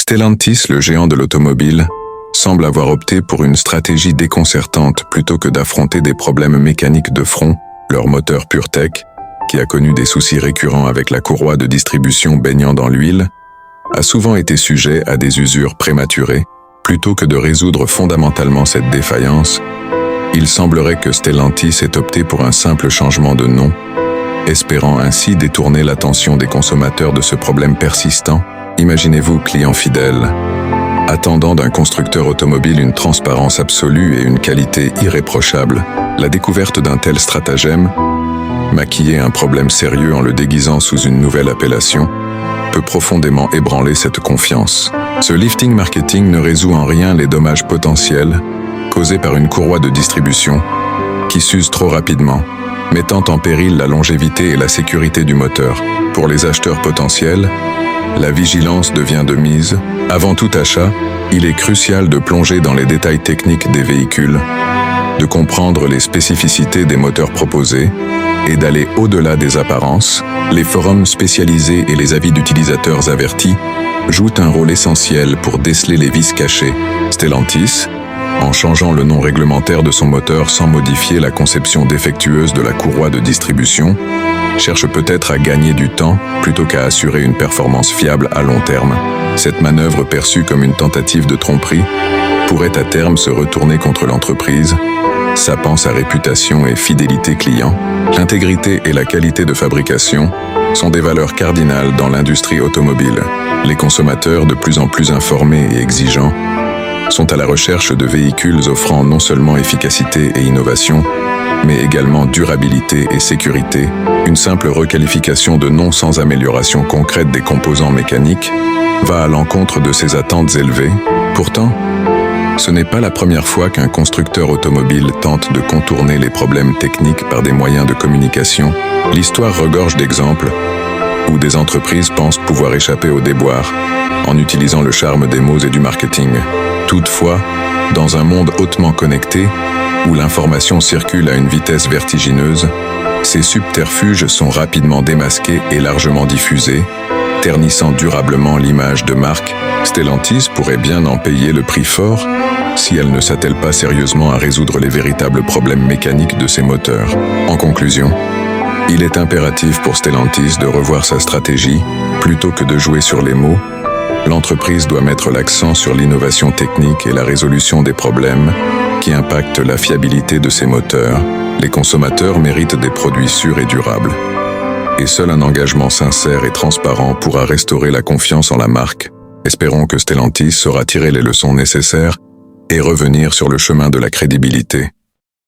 Stellantis, le géant de l'automobile, semble avoir opté pour une stratégie déconcertante plutôt que d'affronter des problèmes mécaniques de front. Leur moteur PureTech, qui a connu des soucis récurrents avec la courroie de distribution baignant dans l'huile, a souvent été sujet à des usures prématurées. Plutôt que de résoudre fondamentalement cette défaillance, il semblerait que Stellantis ait opté pour un simple changement de nom, espérant ainsi détourner l'attention des consommateurs de ce problème persistant. Imaginez-vous client fidèle, attendant d'un constructeur automobile une transparence absolue et une qualité irréprochable. La découverte d'un tel stratagème, maquiller un problème sérieux en le déguisant sous une nouvelle appellation, peut profondément ébranler cette confiance. Ce lifting marketing ne résout en rien les dommages potentiels causés par une courroie de distribution qui s'use trop rapidement, mettant en péril la longévité et la sécurité du moteur. Pour les acheteurs potentiels, la vigilance devient de mise. Avant tout achat, il est crucial de plonger dans les détails techniques des véhicules, de comprendre les spécificités des moteurs proposés et d'aller au-delà des apparences. Les forums spécialisés et les avis d'utilisateurs avertis jouent un rôle essentiel pour déceler les vices cachés. Stellantis, en changeant le nom réglementaire de son moteur sans modifier la conception défectueuse de la courroie de distribution, cherche peut-être à gagner du temps plutôt qu'à assurer une performance fiable à long terme. Cette manœuvre perçue comme une tentative de tromperie pourrait à terme se retourner contre l'entreprise, sapant sa réputation et fidélité client. L'intégrité et la qualité de fabrication sont des valeurs cardinales dans l'industrie automobile. Les consommateurs, de plus en plus informés et exigeants, sont à la recherche de véhicules offrant non seulement efficacité et innovation, mais également durabilité et sécurité. Une simple requalification de nom sans amélioration concrète des composants mécaniques va à l'encontre de ces attentes élevées. Pourtant, ce n'est pas la première fois qu'un constructeur automobile tente de contourner les problèmes techniques par des moyens de communication. L'histoire regorge d'exemples où des entreprises pensent pouvoir échapper aux déboires en utilisant le charme des mots et du marketing. Toutefois, dans un monde hautement connecté, où l'information circule à une vitesse vertigineuse, ces subterfuges sont rapidement démasqués et largement diffusés, ternissant durablement l'image de marque. Stellantis pourrait bien en payer le prix fort si elle ne s'attelle pas sérieusement à résoudre les véritables problèmes mécaniques de ses moteurs. En conclusion, il est impératif pour Stellantis de revoir sa stratégie. Plutôt que de jouer sur les mots, l'entreprise doit mettre l'accent sur l'innovation technique et la résolution des problèmes qui impactent la fiabilité de ses moteurs. Les consommateurs méritent des produits sûrs et durables. Et seul un engagement sincère et transparent pourra restaurer la confiance en la marque. Espérons que Stellantis saura tirer les leçons nécessaires et revenir sur le chemin de la crédibilité.